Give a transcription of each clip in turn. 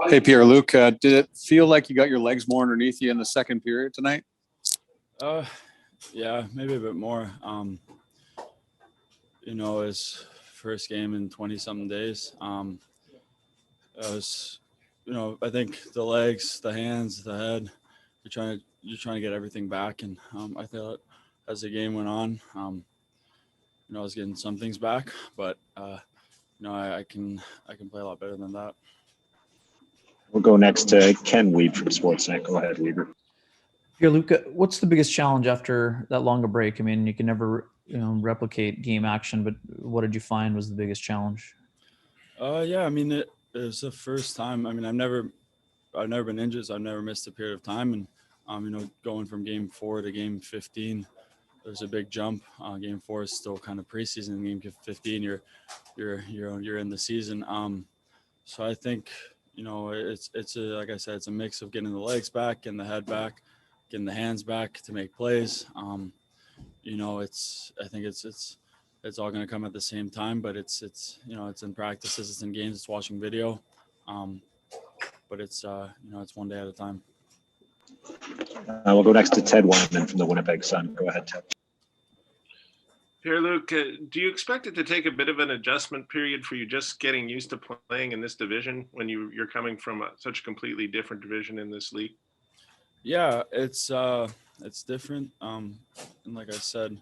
Hey, Pierre Luc, did it feel like you got your legs more underneath you in the second period tonight? Yeah, maybe a bit more. His first game in 20-something days. I think the legs, the hands, the head, you're trying to get everything back. And I thought as the game went on, I was getting some things back, but I can play a lot better than that. We'll go next to Ken Weeb from Sportsnet. Go ahead, Weber. Pierre Luc, what's the biggest challenge after that longer break? I mean, you can never replicate game action, but what did you find was the biggest challenge? It was the first time. I mean, I've never been injured, so I've never missed a period of time. And going from game 4 to game 15, there's a big jump. Game 4 is still kind of preseason. Game 15, you're in the season. So I think like I said, it's a mix of getting the legs back, getting the head back, getting the hands back to make plays. I think it's all going to come at the same time, but it's in practices, it's in games, it's watching video. But it's one day at a time. We'll go next to Ted Wyman from the Winnipeg Sun. Go ahead, Ted. Pierre Luc, do you expect it to take a bit of an adjustment period for you just getting used to playing in this division when you're coming from such a completely different division in this league? Yeah, it's different. And like I said,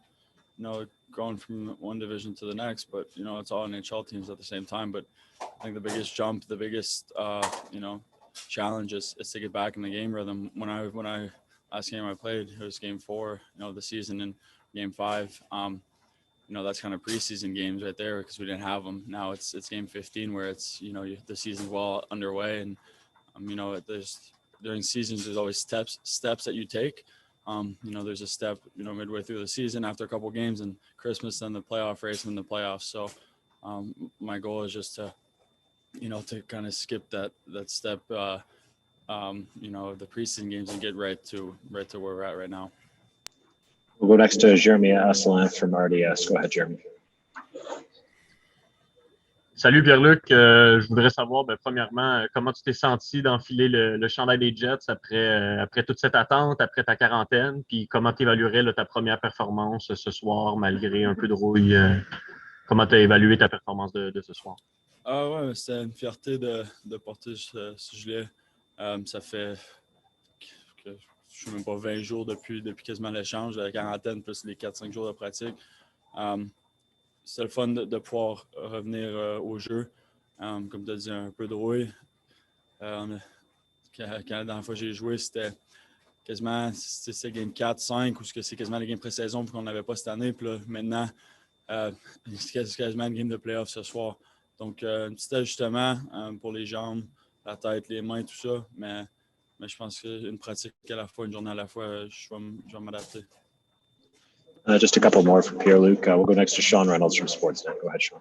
going from one division to the next, but it's all NHL teams at the same time. But I think the biggest jump, the biggest challenge is to get back in the game rhythm. When I last game I played, it was game 4, the season, and game 5. That's kind of preseason games right there because we didn't have them. Now it's game 15 where it's the season's well underway, and during seasons there's always steps that you take. There's a step midway through the season after a couple of games, and Christmas, then the playoff race, and the playoffs. So my goal is just to kind of skip that step the preseason games and get right to where we're at right now. We'll go next to Jeremy Asselin from RDS. Go ahead, Jeremy. Salut Pierre-Luc, je voudrais savoir premièrement comment tu t'es senti d'enfiler le chandail des Jets après toute cette attente, après ta quarantaine, puis comment tu évaluerais ta première performance ce soir malgré un peu de rouille. Comment tu as évalué ta performance de ce soir? Ouais, c'était une fierté de porter ce gilet. Ça fait que je ne suis même pas 20 jours depuis quasiment l'échange, la quarantaine plus les 4-5 jours de pratique. C'est le fun de pouvoir revenir au jeu. Comme tu as dit, un peu de rouille. Quand la dernière fois que j'ai joué, c'était quasiment game 4-5 ou c'est quasiment les games pré-saison qu'on n'avait pas cette année. Puis là, maintenant, c'est quasiment une game de playoff ce soir. Donc, un petit ajustement pour les jambes, la tête, les mains, tout ça. Mais je pense qu'une pratique à la fois, une journée à la fois, je vais m'adapter. Just a couple more for Pierre Luc. We'll go next to Sean Reynolds from Sportsnet. Go ahead, Sean.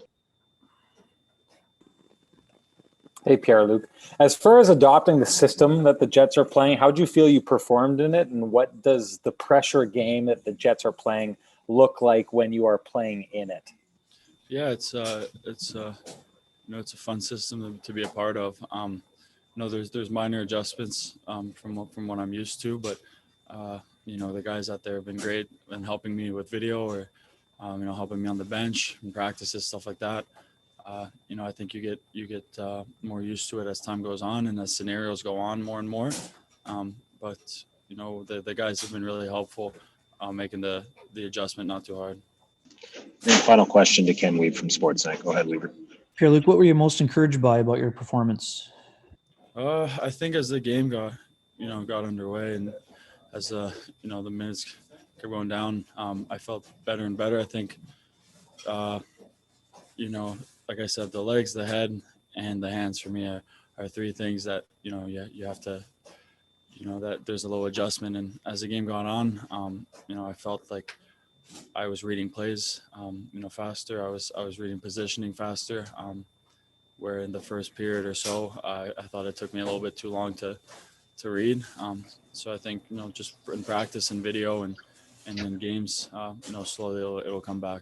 Hey, Pierre Luc. As far as adopting the system that the Jets are playing, how do you feel you performed in it, and what does the pressure game that the Jets are playing look like when you are playing in it? Yeah, it's a fun system to be a part of. There's minor adjustments from what I'm used to, but the guys out there have been great in helping me with video or helping me on the bench and practices, stuff like that. I think you get more used to it as time goes on and as scenarios go on more and more. But the guys have been really helpful making the adjustment not too hard. And final question to Ken Weeb from Sportsnet. Go ahead, Weber. Pierre Luc, what were you most encouraged by about your performance? I think as the game got underway and as the minutes kept going down, I felt better and better. I think, like I said, the legs, the head, and the hands for me are three things that you have to, that there's a little adjustment. And as the game got on, I felt like I was reading plays, faster. I was reading positioning faster. Where in the first period or so, I thought it took me a little bit too long to read. So I think just in practice and video and in games, slowly it'll come back.